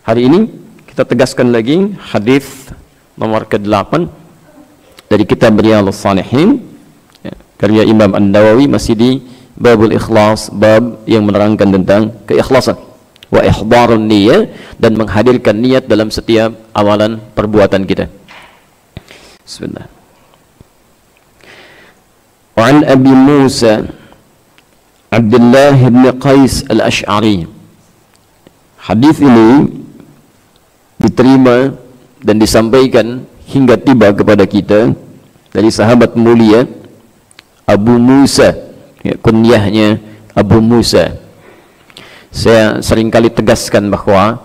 Hari ini kita tegaskan lagi hadis nomor ke-8 dari kitab Riyadhus Shalihin, ya, karya Imam An-Nawawi, masih di babul ikhlas, bab yang menerangkan tentang keikhlasan wa ihdharun niyyah, dan menghadirkan niat dalam setiap amalan perbuatan kita. Bismillah. Wa an Abi Musa Abdullah bin Qais Al-Asy'ari. Hadis ini diterima dan disampaikan hingga tiba kepada kita dari sahabat mulia Abu Musa, ya, kunyahnya Abu Musa. Saya seringkali tegaskan bahwa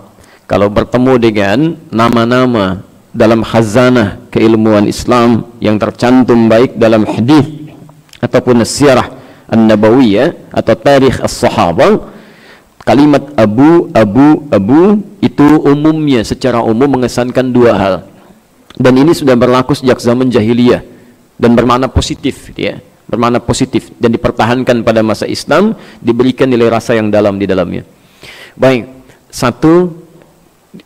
kalau bertemu dengan nama-nama dalam khazanah keilmuan Islam yang tercantum baik dalam hadis ataupun sirah an-nabawiyah atau tarikh as-sahabah, kalimat Abu itu umumnya, secara umum mengesankan dua hal, dan ini sudah berlaku sejak zaman jahiliyah dan bermakna positif, ya, bermakna positif, dan dipertahankan pada masa Islam, diberikan nilai rasa yang dalam di dalamnya. Baik, satu,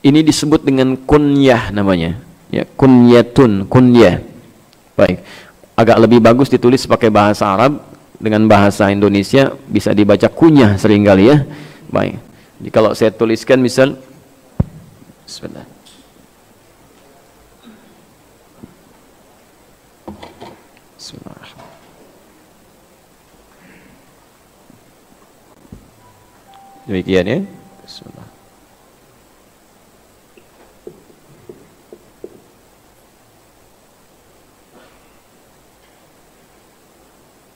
ini disebut dengan kunyah namanya, ya, kunyatun, kunyah. Baik, agak lebih bagus ditulis pakai bahasa Arab, dengan bahasa Indonesia bisa dibaca kunyah seringkali, ya. Baik, jadi kalau saya tuliskan misal, bismillah. Bismillahirrahmanirrahim. Demikian, ya. Bismillah.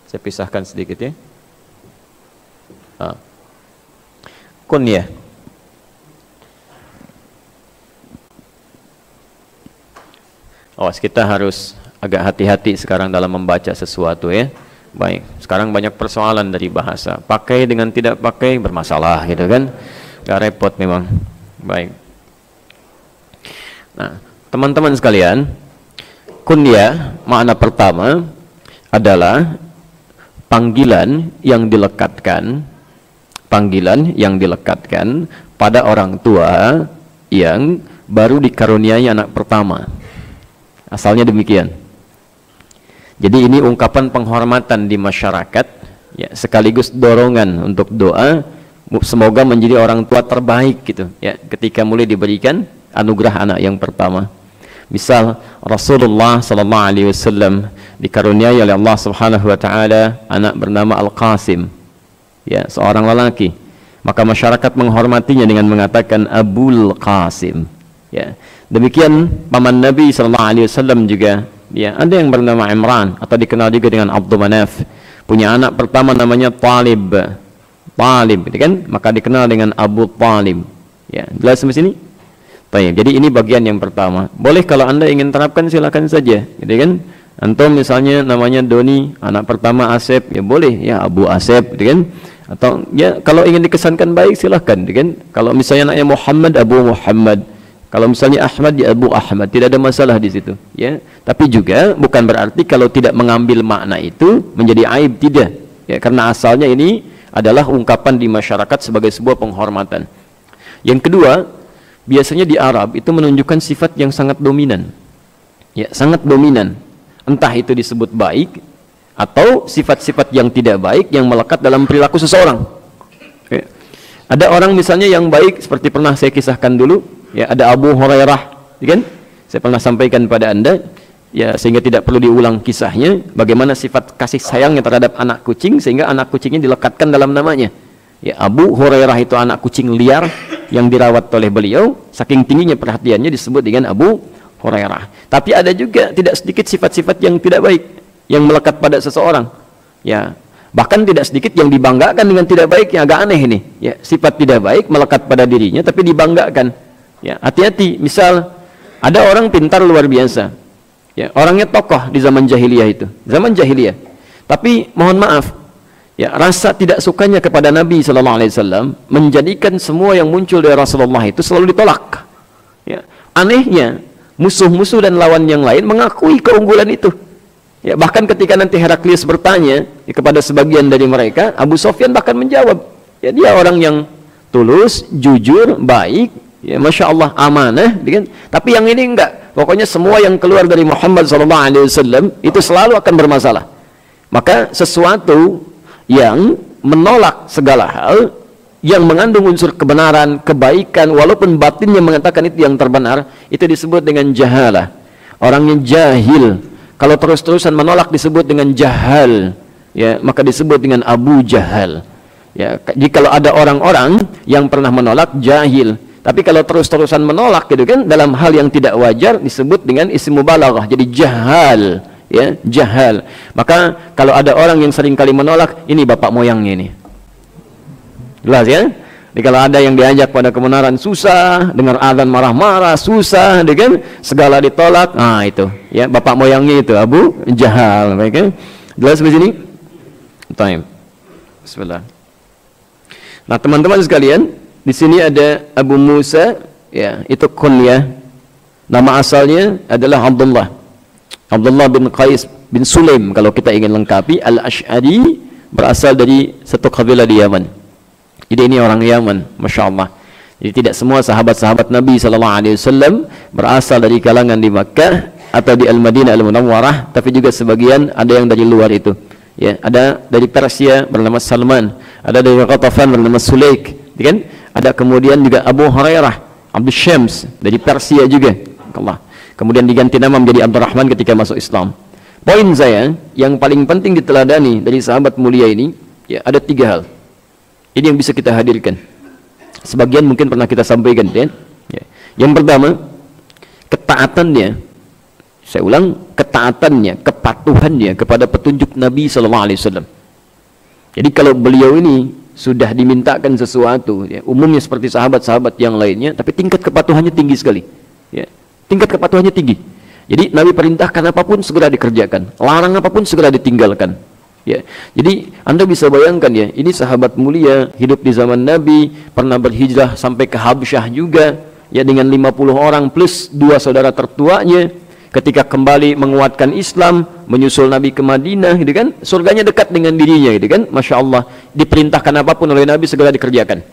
Saya pisahkan sedikit, ya. Kunyah. Awas, kita harus agak hati-hati sekarang dalam membaca sesuatu, ya. Baik, sekarang banyak persoalan dari bahasa. Pakai dengan tidak pakai bermasalah, gitu kan. Gak repot memang. Baik. Nah, teman-teman sekalian, kunyah makna pertama adalah panggilan yang dilekatkan pada orang tua yang baru dikaruniai anak pertama. Asalnya demikian. Jadi ini ungkapan penghormatan di masyarakat, ya, sekaligus dorongan untuk doa semoga menjadi orang tua terbaik, gitu, ya, ketika mulai diberikan anugerah anak yang pertama. Misal Rasulullah sallallahu alaihi wasallam dikaruniai oleh Allah Subhanahu wa taala anak bernama Al-Qasim, ya, seorang lelaki, maka masyarakat menghormatinya dengan mengatakan Abul Qasim, ya. Demikian paman Nabi sallallahu alaihi wasallam juga, ya, ada yang bernama Imran atau dikenal juga dengan Abdul Manaf, punya anak pertama namanya Talib, gitu kan, maka dikenal dengan Abu Talib, ya. Jelas sampai sini? Baik, jadi ini bagian yang pertama. Boleh kalau Anda ingin terapkan silakan saja, gitu kan. Antum misalnya namanya Doni, anak pertama Asep, ya boleh, ya, Abu Asep, gitu kan. Atau ya kalau ingin dikesankan baik silakan, gitu kan. Kalau misalnya anaknya Muhammad, Abu Muhammad. Kalau misalnya Ahmad, ya Abu Ahmad, tidak ada masalah di situ, ya. Tapi juga bukan berarti kalau tidak mengambil makna itu menjadi aib, tidak, ya, karena asalnya ini adalah ungkapan di masyarakat sebagai sebuah penghormatan. Yang kedua, biasanya di Arab itu menunjukkan sifat yang sangat dominan, ya, sangat dominan, entah itu disebut baik atau sifat-sifat yang tidak baik yang melekat dalam perilaku seseorang, ya. Ada orang misalnya yang baik, seperti pernah saya kisahkan dulu, ya, ada Abu Hurairah, kan? Saya pernah sampaikan pada Anda, ya, sehingga tidak perlu diulang kisahnya, bagaimana sifat kasih sayangnya terhadap anak kucing sehingga anak kucingnya dilekatkan dalam namanya. Ya, Abu Hurairah itu anak kucing liar yang dirawat oleh beliau, saking tingginya perhatiannya disebut dengan Abu Hurairah. Tapi ada juga tidak sedikit sifat-sifat yang tidak baik yang melekat pada seseorang, ya. Bahkan tidak sedikit yang dibanggakan dengan tidak baik, yang agak aneh ini, ya, sifat tidak baik melekat pada dirinya tapi dibanggakan, ya. Hati-hati, misal ada orang pintar luar biasa, ya, orangnya tokoh di zaman jahiliyah itu, zaman jahiliyah, tapi mohon maaf, ya, rasa tidak sukanya kepada Nabi sallallahu alaihi wasallam menjadikan semua yang muncul dari Rasulullah itu selalu ditolak, ya. Anehnya musuh-musuh dan lawan yang lain mengakui keunggulan itu. Ya, bahkan ketika nanti Heraklius bertanya, ya, kepada sebagian dari mereka, Abu Sofyan bahkan menjawab, ya, dia orang yang tulus, jujur, baik, Ya, Masya Allah, amanah, kan? Tapi yang ini enggak. Pokoknya semua yang keluar dari Muhammad SAW itu selalu akan bermasalah. Maka sesuatu yang menolak segala hal, yang mengandung unsur kebenaran, kebaikan, walaupun batinnya mengatakan itu yang terbenar, itu disebut dengan jahalah. Orangnya jahil. Kalau terus-terusan menolak disebut dengan jahal. Ya, maka disebut dengan Abu Jahal. Ya, jika kalau ada orang-orang yang pernah menolak, jahil. Tapi kalau terus-terusan menolak gitu kan, dalam hal yang tidak wajar disebut dengan isim mubalaghah. Jadi jahal, ya, jahal. Maka kalau ada orang yang sering kali menolak, ini bapak moyangnya ini. Jelas ya? Jadi kalau ada yang diajak pada kebenaran susah, dengar azan marah-marah susah, kan? Segala ditolak. Nah, itu, ya, bapak moyangnya itu Abu Jahal, baik ya? Jelas di sini? Time. Bismillah. Nah, teman-teman sekalian, di sini ada Abu Musa, ya, itu kunyah. Nama asalnya adalah Abdullah. Abdullah bin Qais bin Sulaim kalau kita ingin lengkapi. Al-Ash'ari berasal dari satu kabilah di Yaman. Jadi ini orang Yaman, Masya Allah. Jadi tidak semua sahabat-sahabat Nabi SAW berasal dari kalangan di Makkah atau di Al-Madinah Al-Munawwarah, tapi juga sebagian ada yang dari luar itu. Ya, ada dari Persia bernama Salman, ada dari Ghatafan bernama Sulaik, kan? Ada kemudian juga Abu Hurairah, Abdul Syams dari Persia juga. Allah. Kemudian diganti nama menjadi Abdurrahman ketika masuk Islam. Poin saya yang paling penting diteladani dari sahabat mulia ini, ya, ada 3 hal. Ini yang bisa kita hadirkan. Sebagian mungkin pernah kita sampaikan, ya. Yang pertama, ketaatannya. Saya ulang, ketaatannya, kepatuhannya kepada petunjuk Nabi SAW. Jadi kalau beliau ini sudah dimintakan sesuatu, ya, umumnya seperti sahabat-sahabat yang lainnya, tapi tingkat kepatuhannya tinggi sekali. Ya, tingkat kepatuhannya tinggi. Jadi Nabi perintahkan apapun segera dikerjakan, larang apapun segera ditinggalkan. Ya, jadi Anda bisa bayangkan, ya, ini sahabat mulia hidup di zaman Nabi, pernah berhijrah sampai ke Habsyah juga, ya, dengan 50 orang plus 2 saudara tertuanya. Ketika kembali menguatkan Islam, menyusul Nabi ke Madinah, gitu kan, surganya dekat dengan dirinya, gitu kan, Masya Allah. Diperintahkan apapun oleh Nabi segera dikerjakan.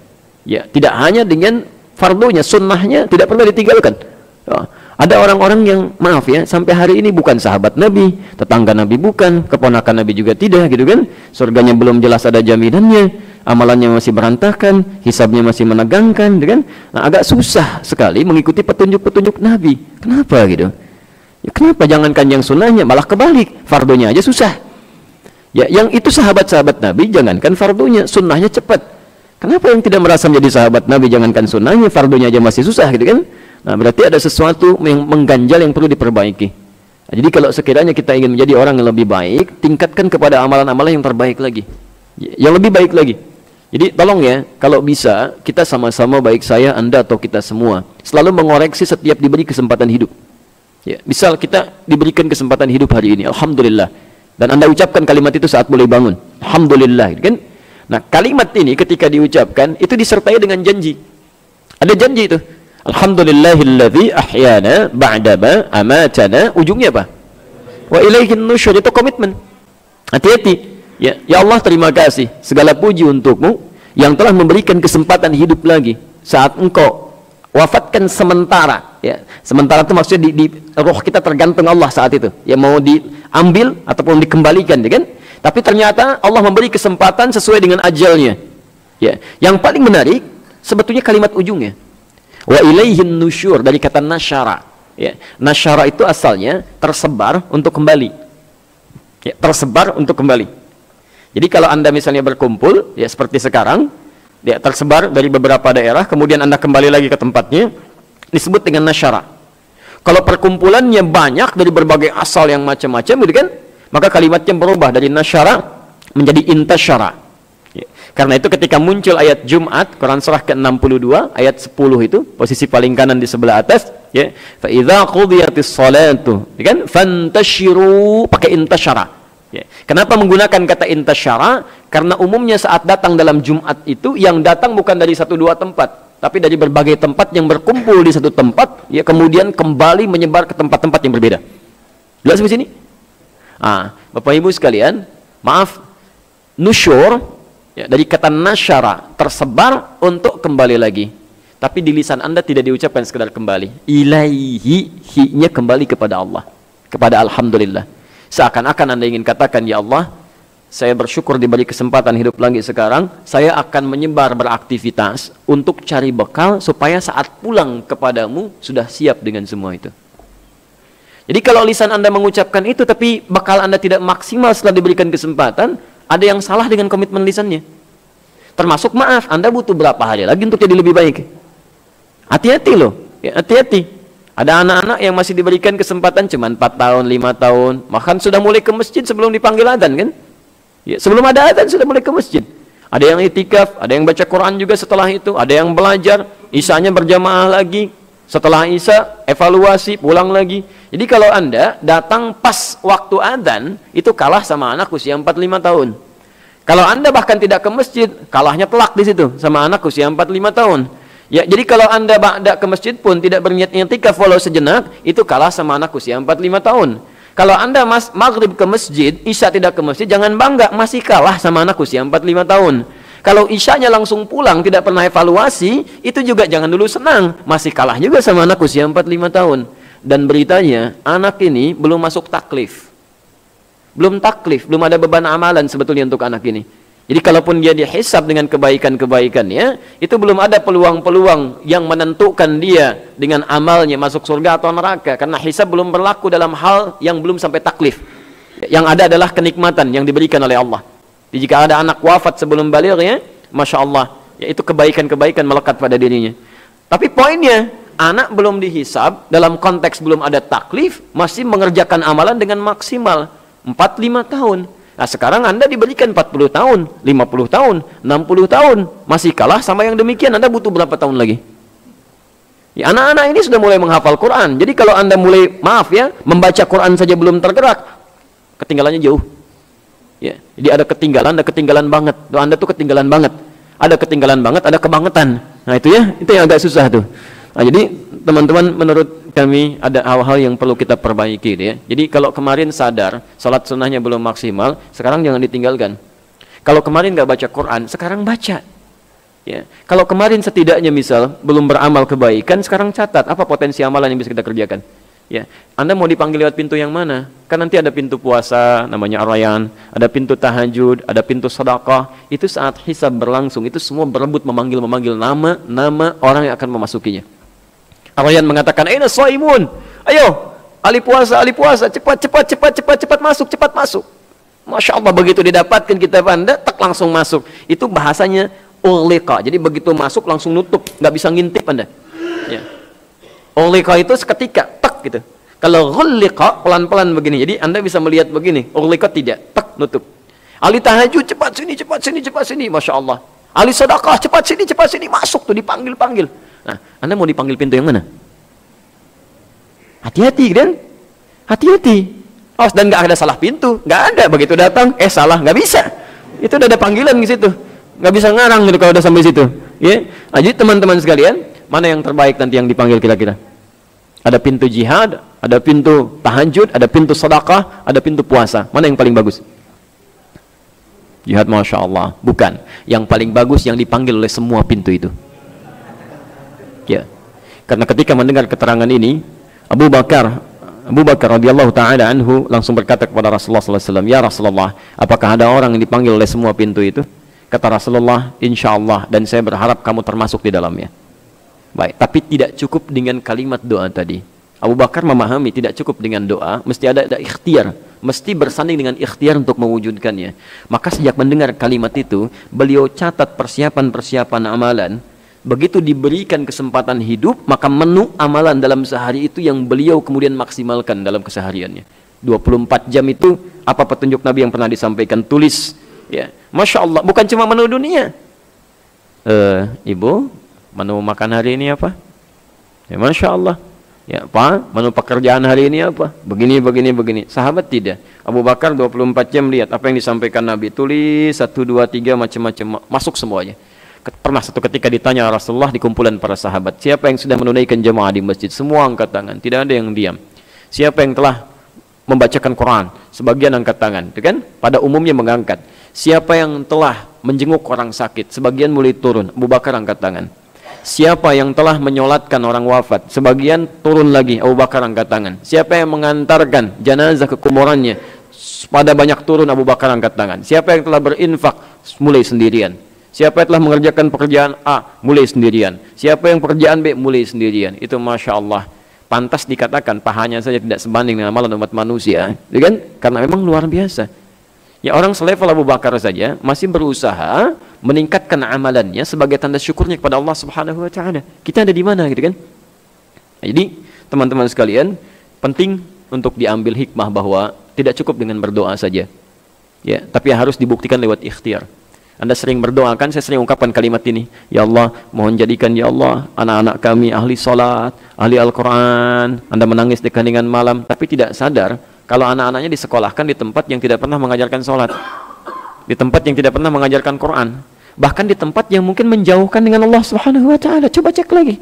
Ya, tidak hanya dengan fardunya, sunnahnya tidak pernah ditinggalkan. Ya, ada orang-orang yang, maaf ya, sampai hari ini bukan sahabat Nabi, tetangga Nabi bukan, keponakan Nabi juga tidak, gitu kan, surganya belum jelas ada jaminannya, amalannya masih berantakan, hisabnya masih menegangkan, gitu kan. Nah, agak susah sekali mengikuti petunjuk-petunjuk Nabi. Kenapa gitu? Ya, kenapa jangankan yang sunnahnya, malah kebalik, fardunya aja susah. Ya, yang itu sahabat-sahabat Nabi, jangankan fardunya, sunnahnya cepat. Kenapa yang tidak merasa menjadi sahabat Nabi, jangankan sunnahnya, fardunya aja masih susah, gitu kan? Nah, berarti ada sesuatu yang mengganjal yang perlu diperbaiki. Nah, jadi kalau sekiranya kita ingin menjadi orang yang lebih baik, tingkatkan kepada amalan-amalan yang terbaik lagi, yang lebih baik lagi. Jadi tolong ya, kalau bisa kita sama-sama, baik saya, Anda atau kita semua, selalu mengoreksi setiap diberi kesempatan hidup. Ya, misal kita diberikan kesempatan hidup hari ini, Alhamdulillah, dan Anda ucapkan kalimat itu saat mulai bangun, Alhamdulillah, kan? Nah, kalimat ini ketika diucapkan itu disertai dengan janji. Ada janji itu, Alhamdulillahilladzi ahyana ba'dama amatana. Ujungnya apa? Wa ilaihin nusyur. Itu komitmen. Hati-hati. Ya, ya Allah, terima kasih, segala puji untukmu yang telah memberikan kesempatan hidup lagi saat engkau wafatkan sementara. Ya, sementara itu maksudnya di roh kita tergantung Allah saat itu. Ya, mau diambil ataupun dikembalikan, ya kan? Tapi ternyata Allah memberi kesempatan sesuai dengan ajalnya. Ya, yang paling menarik sebetulnya kalimat ujungnya. Wa ilaihin nusyur, dari kata nasyara. Ya, nasyara itu asalnya tersebar untuk kembali. Ya, tersebar untuk kembali. Jadi kalau Anda misalnya berkumpul, ya seperti sekarang, ya tersebar dari beberapa daerah, kemudian Anda kembali lagi ke tempatnya, disebut dengan nasyara. Kalau perkumpulannya banyak dari berbagai asal yang macam-macam, gitu kan, maka kalimatnya berubah dari nasyara menjadi intasyara. Ya. Karena itu ketika muncul ayat Jumat, Quran surah ke-62 ayat 10 itu, posisi paling kanan di sebelah atas, ya, fa idza qudiyatis salatu, ya kan, fantashiru, pakai intasyara. Ya. Kenapa menggunakan kata intasyara? Karena umumnya saat datang dalam Jumat itu, yang datang bukan dari 1-2 tempat, tapi dari berbagai tempat yang berkumpul di satu tempat, ya, kemudian kembali menyebar ke tempat-tempat yang berbeda. Jelas di sini? Ah, Bapak Ibu sekalian, maaf, nusyur, ya, dari kata nasyara, tersebar untuk kembali lagi. tapi di lisan Anda tidak diucapkan sekedar kembali. Ilaihi, hi-nya kembali kepada Allah, kepada alhamdulillah. Seakan-akan Anda ingin katakan, ya Allah, saya bersyukur diberi kesempatan hidup lagi sekarang, saya akan menyebar beraktivitas untuk cari bekal supaya saat pulang kepadamu sudah siap dengan semua itu. Jadi kalau lisan Anda mengucapkan itu tapi bekal Anda tidak maksimal setelah diberikan kesempatan, ada yang salah dengan komitmen lisannya. Termasuk maaf, Anda butuh berapa hari lagi untuk jadi lebih baik. Hati-hati loh, ya, hati-hati. Ada anak-anak yang masih diberikan kesempatan cuma 4 tahun, 5 tahun, bahkan sudah mulai ke masjid sebelum dipanggil adzan kan? Ya, sebelum ada adzan sudah mulai ke masjid. Ada yang itikaf, ada yang baca Quran juga setelah itu, ada yang belajar, isanya berjamaah lagi, setelah isya evaluasi, pulang lagi. Jadi kalau Anda datang pas waktu adzan, itu kalah sama anak usia 4-5 tahun. Kalau Anda bahkan tidak ke masjid, kalahnya telak di situ sama anak usia 4-5 tahun. Ya, jadi kalau Anda tidak ke masjid pun tidak berniat i'tikaf walau sejenak, itu kalah sama anak usia 4-5 tahun. Kalau Anda maghrib ke masjid, isya tidak ke masjid, jangan bangga, masih kalah sama anak usia 4-5 tahun. Kalau isyanya langsung pulang, tidak pernah evaluasi, itu juga jangan dulu senang, masih kalah juga sama anak usia 4-5 tahun. Dan beritanya, anak ini belum masuk taklif. Belum taklif, belum ada beban amalan sebetulnya untuk anak ini. Jadi kalaupun dia dihisab dengan kebaikan-kebaikannya, itu belum ada peluang-peluang yang menentukan dia dengan amalnya masuk surga atau neraka, karena hisab belum berlaku dalam hal yang belum sampai taklif. Yang ada adalah kenikmatan yang diberikan oleh Allah. Jadi jika ada anak wafat sebelum balighnya, Masya Allah, yaitu kebaikan-kebaikan melekat pada dirinya. Tapi poinnya, anak belum dihisab dalam konteks belum ada taklif, masih mengerjakan amalan dengan maksimal 4-5 tahun. Nah sekarang Anda diberikan 40 tahun, 50 tahun, 60 tahun, masih kalah sama yang demikian. Anda butuh berapa tahun lagi? Ya, anak-anak ini sudah mulai menghafal Quran. Jadi kalau Anda mulai, maaf ya, membaca Quran saja belum tergerak, ketinggalannya jauh. Ya, jadi ada ketinggalan banget. Doa Anda tuh ketinggalan banget. Ada ketinggalan banget, ada kebangetan. Nah itu ya, itu yang agak susah tuh. Nah, jadi teman-teman, menurut kami ada hal-hal yang perlu kita perbaiki ya. Jadi kalau kemarin sadar salat sunnahnya belum maksimal, sekarang jangan ditinggalkan. Kalau kemarin nggak baca Quran, sekarang baca. Ya. Kalau kemarin setidaknya misal belum beramal kebaikan, sekarang catat apa potensi amalan yang bisa kita kerjakan. Ya. Anda mau dipanggil lewat pintu yang mana? Kan nanti ada pintu puasa namanya Ar-Rayyan, ada pintu tahajud, ada pintu sedekah. Itu saat hisab berlangsung, itu semua berebut memanggil nama orang yang akan memasukinya. Ar-Rayyan mengatakan, "Aina shaimun? Ayo, ahli puasa, cepat masuk." Masya Allah, begitu didapatkan kita Anda, tak langsung masuk. Itu bahasanya ughliqa. Jadi begitu masuk langsung nutup, nggak bisa ngintip Anda. Ya. Ughliqa itu seketika, tak gitu. Kalau ghulliqa pelan-pelan begini. Jadi Anda bisa melihat begini, ughliqa tidak, tak nutup. Ahli tahajud, cepat sini. Masya Allah. Ahli sedekah, cepat sini, masuk tuh, dipanggil. Nah, Anda mau dipanggil pintu yang mana? Hati-hati kan? Hati-hati. Oh, dan nggak ada salah pintu, nggak ada. Begitu datang, salah, nggak bisa. Itu udah ada panggilan di situ, nggak bisa ngarang gitu kalau udah sampai situ. Ya, nah, jadi teman-teman sekalian, mana yang terbaik nanti yang dipanggil kira-kira? Ada pintu jihad, ada pintu tahajud, ada pintu sedekah, ada pintu puasa. Mana yang paling bagus? Jihad, Masya Allah. Bukan. Yang paling bagus yang dipanggil oleh semua pintu itu. Ya, karena ketika mendengar keterangan ini, Abu Bakar radhiyallahu taala anhu langsung berkata kepada Rasulullah SAW, "Ya Rasulullah, apakah ada orang yang dipanggil oleh semua pintu itu?" Kata Rasulullah, "Insya Allah, dan saya berharap kamu termasuk di dalamnya." Baik, tapi tidak cukup dengan kalimat doa tadi. Abu Bakar memahami tidak cukup dengan doa, mesti ada ikhtiar, mesti bersanding dengan ikhtiar untuk mewujudkannya. Maka sejak mendengar kalimat itu, beliau catat persiapan amalan. Begitu diberikan kesempatan hidup, maka menu amalan dalam sehari itu yang beliau kemudian maksimalkan dalam kesehariannya. 24 jam itu apa petunjuk Nabi yang pernah disampaikan, tulis. Ya, Masya Allah, bukan cuma menu dunia. Ibu, menu makan hari ini apa? Ya, Masya Allah. Ya, Pak, menu pekerjaan hari ini apa? Begini. Sahabat tidak. Abu Bakar 24 jam lihat apa yang disampaikan Nabi, tulis 1, 2, 3 macam-macam, masuk semuanya. Pernah satu ketika ditanya Rasulullah di kumpulan para sahabat, siapa yang sudah menunaikan jamaah di masjid? Semua angkat tangan, tidak ada yang diam. Siapa yang telah membacakan Quran? Sebagian angkat tangan, itu kan? Pada umumnya mengangkat. Siapa yang telah menjenguk orang sakit? Sebagian mulai turun. Abu Bakar angkat tangan. siapa yang telah menyolatkan orang wafat? Sebagian turun lagi, Abu Bakar angkat tangan. Siapa yang mengantarkan jenazah ke kuburannya? Pada banyak turun, Abu Bakar angkat tangan. Siapa yang telah berinfak? Mulai sendirian. Siapa yang telah mengerjakan pekerjaan A? Mulai sendirian. Siapa yang pekerjaan B? Mulai sendirian. Itu Masya Allah, pantas dikatakan pahanya saja tidak sebanding dengan amalan umat manusia, ya kan? Karena memang luar biasa. Ya, orang selevel Abu Bakar saja masih berusaha meningkatkan amalannya sebagai tanda syukurnya kepada Allah Subhanahu wa taala. Kita ada di mana gitu kan? Jadi, teman-teman sekalian, penting untuk diambil hikmah bahwa tidak cukup dengan berdoa saja. Ya, tapi harus dibuktikan lewat ikhtiar. Anda sering berdoa kan, saya sering ungkapkan kalimat ini, ya Allah, mohon jadikan ya Allah anak-anak kami ahli salat, ahli Al-Qur'an. Anda menangis di keheningan malam tapi tidak sadar kalau anak-anaknya disekolahkan di tempat yang tidak pernah mengajarkan sholat, di tempat yang tidak pernah mengajarkan Quran, bahkan di tempat yang mungkin menjauhkan dengan Allah Subhanahu wa taala. Coba cek lagi.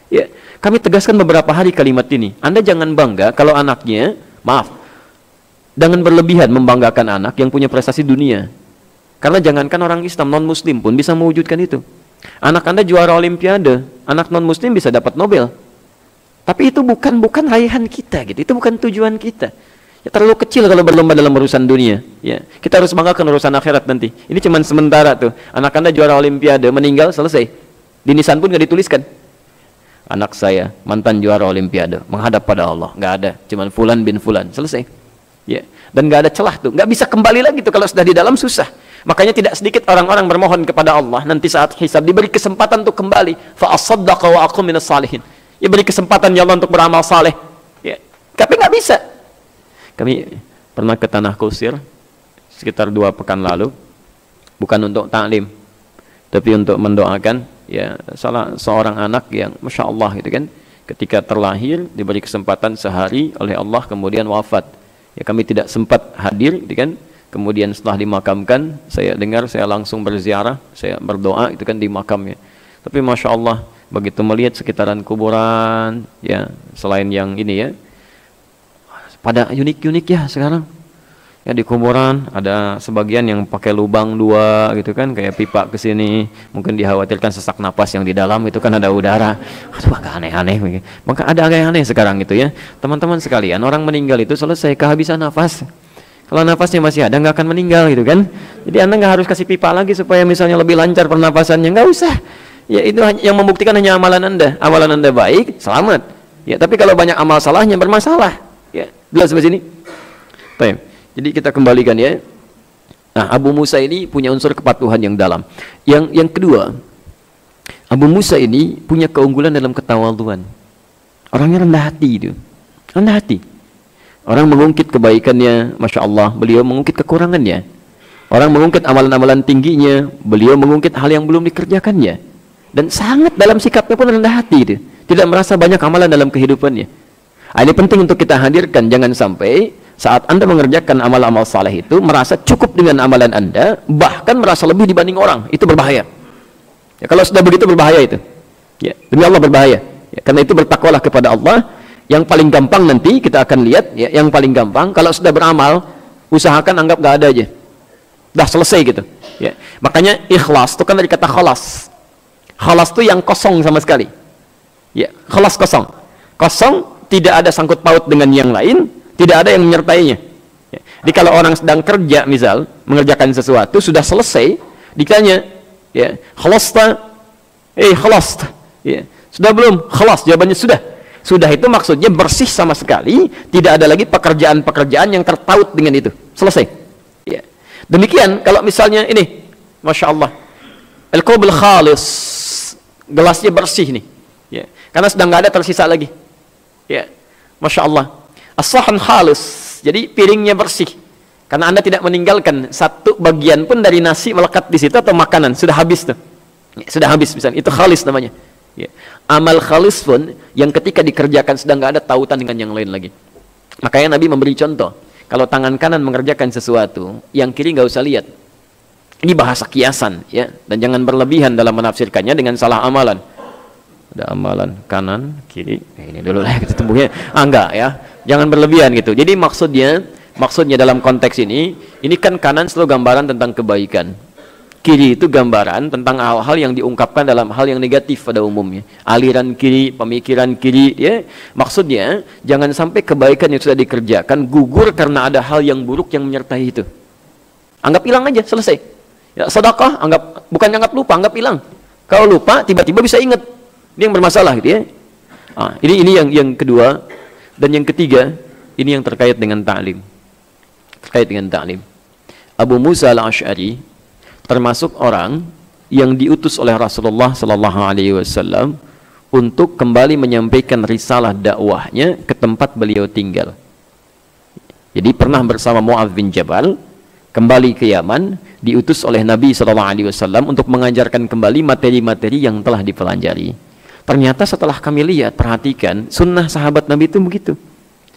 Ya, kami tegaskan beberapa hari kalimat ini. Anda jangan bangga kalau anaknya, maaf, jangan berlebihan membanggakan anak yang punya prestasi dunia. Karena jangankan orang Islam, non muslim pun bisa mewujudkan itu. Anak Anda juara olimpiade, anak non muslim bisa dapat Nobel. Tapi itu bukan raihan kita gitu. Itu bukan tujuan kita. Ya, terlalu kecil kalau berlomba dalam urusan dunia. Ya, kita harus banggakan urusan akhirat nanti. Ini cuma sementara tuh. Anak Anda juara olimpiade, meninggal, selesai. Di nisan pun nggak dituliskan. Anak saya mantan juara olimpiade, menghadap pada Allah. Nggak ada, cuma Fulan bin Fulan, selesai. Ya, dan nggak ada celah tuh. Nggak bisa kembali lagi tuh kalau sudah di dalam, susah. Makanya tidak sedikit orang-orang bermohon kepada Allah nanti saat hisab diberi kesempatan untuk kembali. Fa asaddaqa wa aqum minas salihin. Ya, beri kesempatan ya Allah untuk beramal saleh. Ya, tapi nggak bisa. Kami pernah ke Tanah Kusir sekitar 2 pekan lalu, bukan untuk taklim, tapi untuk mendoakan ya salah seorang anak yang Masya Allah gitu kan, ketika terlahir diberi kesempatan sehari oleh Allah kemudian wafat. Ya, kami tidak sempat hadir gitu kan. Kemudian setelah dimakamkan, saya dengar, saya langsung berziarah, saya berdoa itu kan di makamnya. Tapi Masya Allah, begitu melihat sekitaran kuburan, ya selain yang ini ya, pada unik-unik ya sekarang. Ya, di kuburan ada sebagian yang pakai lubang 2 gitu kan, kayak pipa ke sini, mungkin dikhawatirkan sesak napas yang di dalam itu kan ada udara. Aduh, agak aneh-aneh. Maka ada agak aneh sekarang gitu ya. Teman-teman sekalian, orang meninggal itu selesai kehabisan nafas. Kalau nafasnya masih ada, nggak akan meninggal gitu kan. Jadi Anda nggak harus kasih pipa lagi supaya misalnya lebih lancar pernapasannya, nggak usah. Ya, itu yang membuktikan hanya amalan Anda baik, selamat. Ya, tapi kalau banyak amal salahnya bermasalah. Ya, jelas sampai sini. Baik. Jadi kita kembalikan ya. Nah, Abu Musa ini punya unsur kepatuhan yang dalam. Yang kedua, Abu Musa ini punya keunggulan dalam ketawaduan. Orangnya rendah hati itu. Rendah hati. Orang mengungkit kebaikannya, Masya Allah, beliau mengungkit kekurangannya. Orang mengungkit amalan-amalan tingginya, beliau mengungkit hal yang belum dikerjakannya. Dan sangat dalam sikapnya pun rendah hati itu. Tidak merasa banyak amalan dalam kehidupannya. Ini penting untuk kita hadirkan. Jangan sampai saat Anda mengerjakan amal-amal saleh itu merasa cukup dengan amalan Anda, bahkan merasa lebih dibanding orang. Itu berbahaya. Ya, kalau sudah begitu berbahaya itu. Ya, demi Allah berbahaya. Ya, karena itu bertakwalah kepada Allah. Yang paling gampang nanti kita akan lihat ya, yang paling gampang kalau sudah beramal, usahakan anggap gak ada aja. Dah selesai gitu. Ya. Makanya ikhlas itu kan dari kata khalas. Khalas itu yang kosong sama sekali. Ya, khalas kosong. Kosong, tidak ada sangkut paut dengan yang lain, tidak ada yang menyertainya. Ya. Jadi kalau orang sedang kerja misal, mengerjakan sesuatu sudah selesai, ditanya, ya, khalasta? Khalasta. Ya. Sudah belum? Khalas, jawabannya sudah. Sudah itu maksudnya bersih sama sekali, tidak ada lagi pekerjaan-pekerjaan yang tertaut dengan itu. Selesai. Ya. Demikian kalau misalnya ini, Masya Allah, al-qubul khalis, gelasnya bersih nih. Ya. Karena sudah nggak ada tersisa lagi. Ya. Masya Allah. As-sahan khalis, jadi piringnya bersih. Karena Anda tidak meninggalkan satu bagian pun dari nasi melekat di situ atau makanan, sudah habis tuh. Ya, sudah habis misalnya, itu khalis namanya. Ya. Amal khalis pun yang ketika dikerjakan sedang nggak ada tautan dengan yang lain lagi. Makanya Nabi memberi contoh, kalau tangan kanan mengerjakan sesuatu, yang kiri nggak usah lihat. Ini bahasa kiasan ya, dan jangan berlebihan dalam menafsirkannya dengan salah amalan. Ada amalan kanan, kiri, ini dulu lah kita tembuhnya. Enggak ya, jangan berlebihan gitu. Jadi maksudnya dalam konteks ini kan kanan selalu gambaran tentang kebaikan. Kiri itu gambaran tentang hal-hal yang diungkapkan dalam hal yang negatif pada umumnya. Aliran kiri, pemikiran kiri, ya. Maksudnya, jangan sampai kebaikan yang sudah dikerjakan gugur karena ada hal yang buruk yang menyertai itu. Anggap hilang aja, selesai. Ya, sedekah, bukan anggap lupa, anggap hilang. Kalau lupa, tiba-tiba bisa ingat. Ini yang bermasalah gitu ya. Ini yang kedua. Dan yang ketiga, ini yang terkait dengan ta'lim. Terkait dengan ta'lim. Abu Musa al-Asy'ari termasuk orang yang diutus oleh Rasulullah sallallahu alaihi wasallam untuk kembali menyampaikan risalah dakwahnya ke tempat beliau tinggal. Jadi pernah bersama Mu'adz bin Jabal kembali ke Yaman, diutus oleh Nabi sallallahu alaihi wasallam untuk mengajarkan kembali materi-materi yang telah dipelajari. Ternyata setelah kami lihat, perhatikan, sunnah sahabat Nabi itu begitu.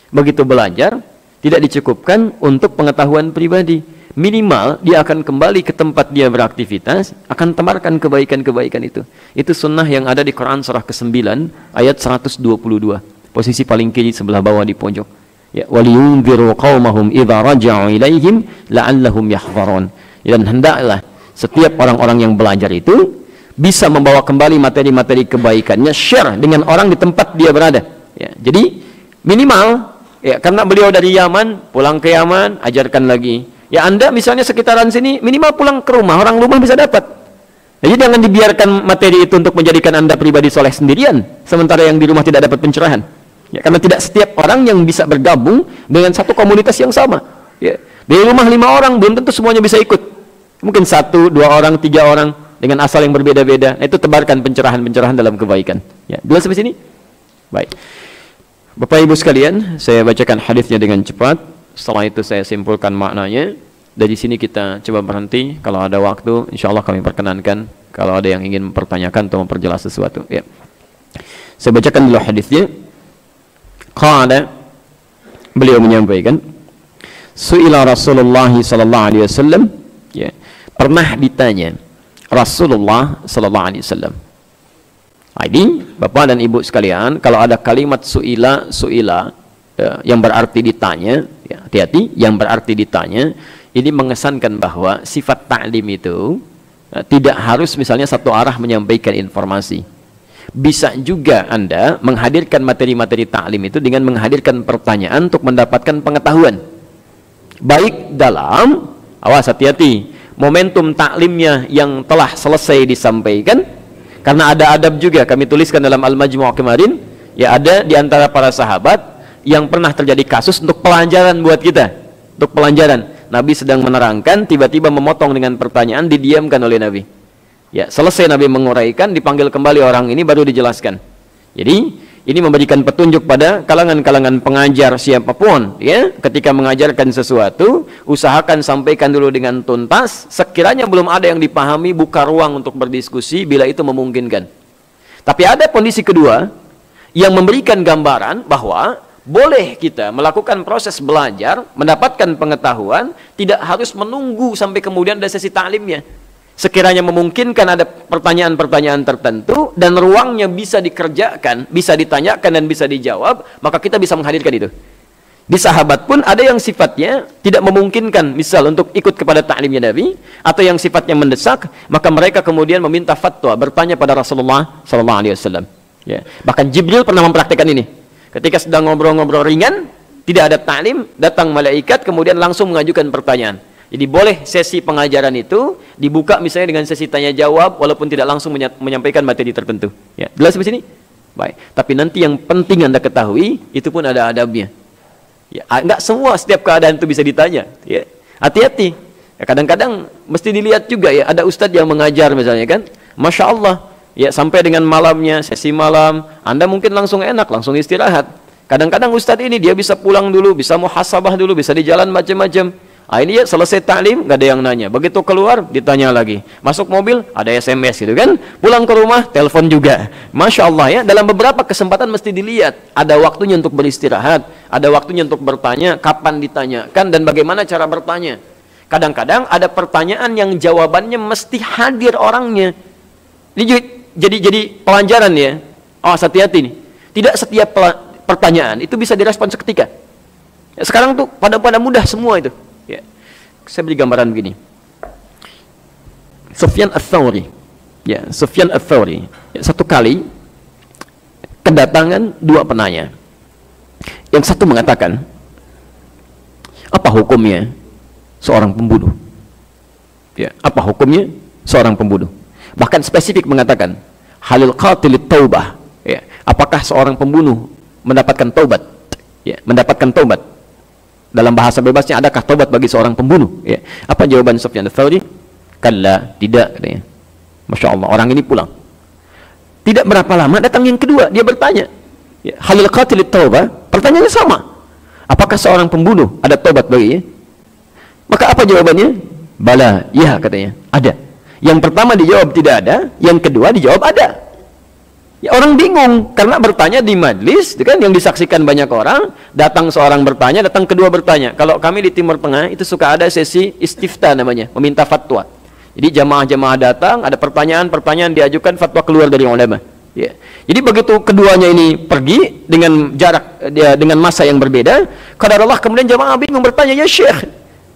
Begitu belajar, tidak dicukupkan untuk pengetahuan pribadi. Minimal dia akan kembali ke tempat dia beraktivitas, akan tebarkan kebaikan-kebaikan itu. Itu sunnah yang ada di Quran surah ke-9 ayat 122. Posisi paling kiri sebelah bawah di pojok. Ya, waliyunziru qaumahum idza raja'u ilaihim la'allahum yahzarun. Dan hendaklah setiap orang-orang yang belajar itu bisa membawa kembali materi-materi kebaikannya, share dengan orang di tempat dia berada. Ya, jadi minimal ya, karena beliau dari Yaman, pulang ke Yaman, ajarkan lagi. Ya, Anda misalnya sekitaran sini, minimal pulang ke rumah, orang rumah bisa dapat. Jadi jangan dibiarkan materi itu untuk menjadikan Anda pribadi soleh sendirian, sementara yang di rumah tidak dapat pencerahan. Ya, karena tidak setiap orang yang bisa bergabung dengan satu komunitas yang sama. Ya, di rumah 5 orang, belum tentu semuanya bisa ikut. Mungkin 1, 2 orang, 3 orang, dengan asal yang berbeda-beda. Itu tebarkan pencerahan-pencerahan dalam kebaikan. Ya, jelas sampai sini? Baik. Bapak Ibu sekalian, saya bacakan hadisnya dengan cepat. Setelah itu saya simpulkan maknanya. Dari sini kita coba berhenti. Kalau ada waktu, insya Allah kami perkenankan. Kalau ada yang ingin mempertanyakan atau memperjelas sesuatu. Ya. Saya bacakan dulu hadisnya. Qala, beliau menyampaikan, Su'ila Rasulullah sallallahu alaihi wasallam. Ya. Pernah ditanya Rasulullah sallallahu alaihi wasallam. Ini Bapak dan Ibu sekalian, kalau ada kalimat su'ila yang berarti ditanya, ya, hati-hati, yang berarti ditanya, ini mengesankan bahwa sifat ta'lim itu tidak harus misalnya satu arah menyampaikan informasi. Bisa juga Anda menghadirkan materi-materi ta'lim itu dengan menghadirkan pertanyaan untuk mendapatkan pengetahuan. Baik dalam, awas hati-hati, momentum ta'limnya yang telah selesai disampaikan, karena ada adab juga, kami tuliskan dalam Al-Majmu' kemarin, ya, ada di antara para sahabat yang pernah terjadi kasus untuk pelajaran buat kita. Untuk pelajaran, Nabi sedang menerangkan, tiba-tiba memotong dengan pertanyaan, didiamkan oleh Nabi. Ya, selesai Nabi menguraikan, dipanggil kembali orang ini, baru dijelaskan. Jadi ini memberikan petunjuk pada kalangan-kalangan pengajar siapapun, ya, ketika mengajarkan sesuatu, usahakan sampaikan dulu dengan tuntas. Sekiranya belum ada yang dipahami, buka ruang untuk berdiskusi bila itu memungkinkan. Tapi ada kondisi kedua yang memberikan gambaran bahwa boleh kita melakukan proses belajar, mendapatkan pengetahuan, tidak harus menunggu sampai kemudian ada sesi ta'limnya. Sekiranya memungkinkan ada pertanyaan-pertanyaan tertentu dan ruangnya bisa dikerjakan, bisa ditanyakan dan bisa dijawab, maka kita bisa menghadirkan itu. Di sahabat pun ada yang sifatnya tidak memungkinkan, misal untuk ikut kepada ta'limnya Nabi, atau yang sifatnya mendesak, maka mereka kemudian meminta fatwa, bertanya pada Rasulullah SAW. Ya. Bahkan Jibril pernah mempraktikkan ini. Ketika sedang ngobrol-ngobrol ringan, tidak ada ta'lim, datang malaikat kemudian langsung mengajukan pertanyaan. Jadi boleh sesi pengajaran itu dibuka misalnya dengan sesi tanya jawab, walaupun tidak langsung menyampaikan materi tertentu. Ya, jelas di sini? Baik. Tapi nanti yang penting Anda ketahui, itu pun ada adabnya. Ya, enggak semua setiap keadaan itu bisa ditanya. Ya, hati-hati. Ya, kadang-kadang mesti dilihat juga ya, ada ustadz yang mengajar misalnya kan, Masya Allah. Ya, sampai dengan malamnya, sesi malam, Anda mungkin langsung enak, langsung istirahat. Kadang-kadang ustadz ini dia bisa pulang dulu, bisa muhasabah dulu, bisa di jalan macam-macam. Ini ya selesai ta'lim, gak ada yang nanya. Begitu keluar, ditanya lagi. Masuk mobil, ada SMS gitu kan. Pulang ke rumah, telepon juga. Masya Allah ya, dalam beberapa kesempatan mesti dilihat. Ada waktunya untuk beristirahat, ada waktunya untuk bertanya, kapan ditanyakan, dan bagaimana cara bertanya. Kadang-kadang ada pertanyaan yang jawabannya mesti hadir orangnya. Ini jadi pelajaran ya. Oh, hati-hati nih. Tidak setiap pertanyaan itu bisa direspon seketika. Ya, sekarang tuh pada mudah semua itu. Ya. Saya beri gambaran begini. Sufyan Ats-Tsauri. Ya, Sufyan Ats-Tsauri. Ya, satu kali kedatangan dua penanya. Yang satu mengatakan, apa hukumnya seorang pembunuh? Ya, apa hukumnya seorang pembunuh? Bahkan spesifik mengatakan, halil qatilit taubah. Ya, apakah seorang pembunuh mendapatkan taubat? Ya, mendapatkan taubat. Dalam bahasa bebasnya, adakah taubat bagi seorang pembunuh? Ya. Apa jawaban Sufyan Ats-Tsauri? Kalla, tidak, katanya. Masya Allah, orang ini pulang. Tidak berapa lama datang yang kedua, dia bertanya, ya, halil qatilit taubah. Pertanyaannya sama, apakah seorang pembunuh ada taubat baginya? Maka apa jawabannya? Bala, ya, katanya, ada. Yang pertama dijawab tidak ada, yang kedua dijawab ada. Ya, orang bingung karena bertanya di majlis, kan, yang disaksikan banyak orang. Datang seorang bertanya, datang kedua bertanya. Kalau kami di Timur Tengah itu suka ada sesi istifta namanya, meminta fatwa. Jadi jamaah-jamaah datang, ada pertanyaan-pertanyaan diajukan, fatwa keluar dari ulama. Ya. Jadi begitu keduanya ini pergi dengan jarak, dengan masa yang berbeda, qadarullah kemudian jamaah bingung bertanya, ya Syekh,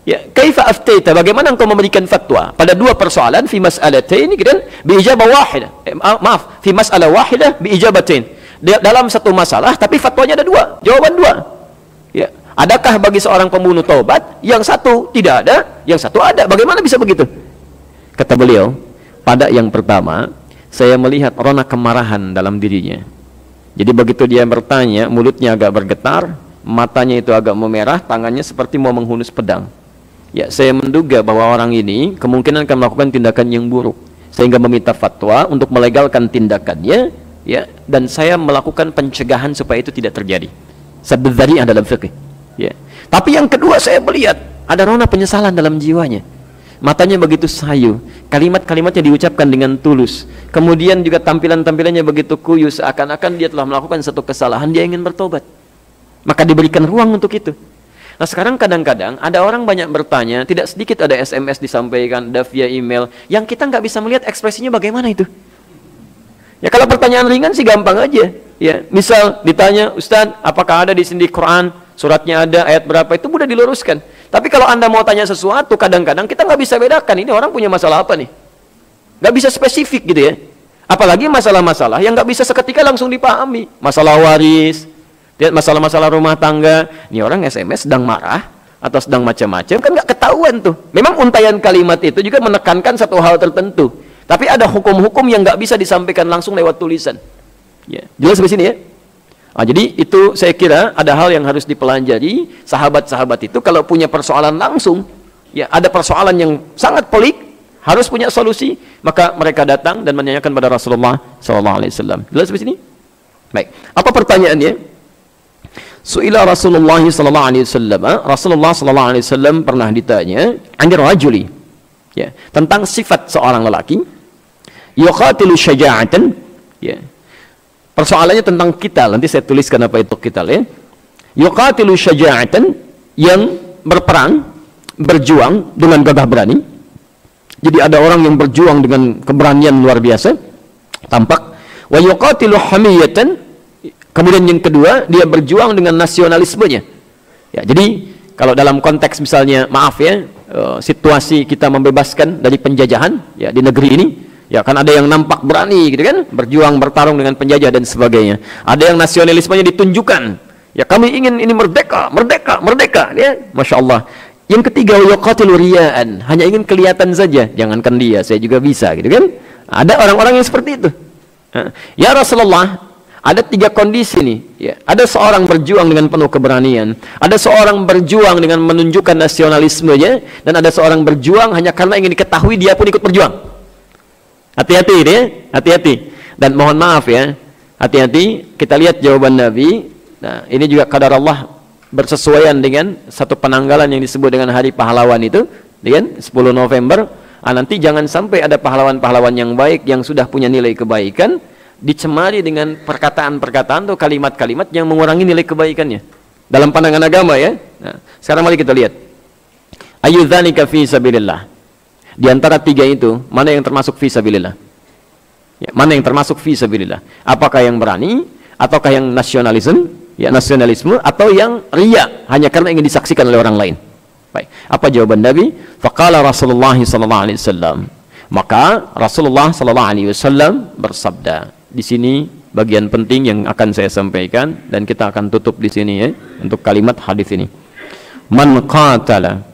ya, kaifa aftaita, bagaimana engkau memberikan fatwa pada dua persoalan, fi mas'alatain, kan, bi ijabah wahidah. Maaf, fi mas'alah wahidah bi ijabatain. Dalam satu masalah tapi fatwanya ada dua, jawaban dua. Ya, adakah bagi seorang pembunuh taubat? Yang satu tidak ada, yang satu ada. Bagaimana bisa begitu? Kata beliau, pada yang pertama saya melihat rona kemarahan dalam dirinya. Jadi begitu dia bertanya, mulutnya agak bergetar, matanya itu agak memerah, tangannya seperti mau menghunus pedang. Ya, saya menduga bahwa orang ini kemungkinan akan melakukan tindakan yang buruk, sehingga meminta fatwa untuk melegalkan tindakannya, ya, dan saya melakukan pencegahan supaya itu tidak terjadi. Sadd dzari'ah dalam fikih. Ya. Tapi yang kedua saya melihat ada rona penyesalan dalam jiwanya. Matanya begitu sayu, kalimat-kalimatnya diucapkan dengan tulus, kemudian juga tampilan-tampilannya begitu kuyus, seakan-akan dia telah melakukan satu kesalahan, dia ingin bertobat. Maka diberikan ruang untuk itu. Nah, sekarang kadang-kadang ada orang banyak bertanya, tidak sedikit ada SMS disampaikan, ada via email, yang kita nggak bisa melihat ekspresinya bagaimana itu. Ya, kalau pertanyaan ringan sih gampang aja. Ya, misal ditanya, Ustaz, apakah ada di sini Quran, suratnya ada, ayat berapa, itu mudah diluruskan. Tapi kalau Anda mau tanya sesuatu, kadang-kadang kita nggak bisa bedakan, ini orang punya masalah apa nih. Nggak bisa spesifik gitu ya. Apalagi masalah-masalah yang nggak bisa seketika langsung dipahami. Masalah waris, masalah-masalah rumah tangga. Ini orang SMS sedang marah atau sedang macam-macam, kan nggak ketahuan tuh. Memang untaian kalimat itu juga menekankan satu hal tertentu. Tapi ada hukum-hukum yang nggak bisa disampaikan langsung lewat tulisan. Ya, jelas di sini ya. Nah, jadi itu saya kira ada hal yang harus dipelajari. Sahabat-sahabat itu kalau punya persoalan langsung, ya ada persoalan yang sangat pelik, harus punya solusi, maka mereka datang dan menanyakan pada Rasulullah SAW. Jelas di sini? Baik. Apa pertanyaannya? Su'ila Rasulullah SAW. Rasulullah SAW pernah ditanya, anir rajuli, ya, tentang sifat seorang lelaki, yuqatilu syaja'atan, ya. Persoalannya tentang kita, nanti saya tuliskan apa itu kita, ya. Yuqatilu syaja'atan, yang berperang, berjuang dengan gagah berani. Jadi ada orang yang berjuang dengan keberanian luar biasa, tampak. Wa yuqatilu hamiyatan, kemudian yang kedua, dia berjuang dengan nasionalismenya. Ya, jadi kalau dalam konteks misalnya, maaf ya, situasi kita membebaskan dari penjajahan, ya, di negeri ini, ya kan ada yang nampak berani gitu kan, berjuang bertarung dengan penjajah dan sebagainya. Ada yang nasionalismenya ditunjukkan, ya kami ingin ini merdeka, merdeka, merdeka, ya, masya Allah. Yang ketiga, yuqatilu riyaan, hanya ingin kelihatan saja, jangankan dia, saya juga bisa gitu kan. Ada orang-orang yang seperti itu. Ya Rasulullah, ada tiga kondisi nih, ya. Ada seorang berjuang dengan penuh keberanian, ada seorang berjuang dengan menunjukkan nasionalismenya, dan ada seorang berjuang hanya karena ingin diketahui dia pun ikut berjuang. Hati-hati ini ya, hati-hati. Dan mohon maaf ya, hati-hati, kita lihat jawaban Nabi. Nah, ini juga qadar Allah bersesuaian dengan satu penanggalan yang disebut dengan Hari Pahlawan itu, kan? 10 November. Nanti jangan sampai ada pahlawan-pahlawan yang baik yang sudah punya nilai kebaikan dicemari dengan perkataan-perkataan atau kalimat-kalimat yang mengurangi nilai kebaikannya dalam pandangan agama ya. Nah, sekarang mari kita lihat. Ayyudzanika fi sabilillah. Di antara tiga itu, mana yang termasuk fi sabilillah? Ya, mana yang termasuk fi sabilillah? Apakah yang berani, ataukah yang nasionalisme, ya nasionalisme, atau yang riya, hanya karena ingin disaksikan oleh orang lain? Baik. Apa jawaban Nabi? Faqala Rasulullah sallallahu alaihi wasallam, Maka Rasulullah sallallahu alaihi wasallam bersabda. Di sini bagian penting yang akan saya sampaikan dan kita akan tutup di sini ya untuk kalimat hadis ini. Man qatala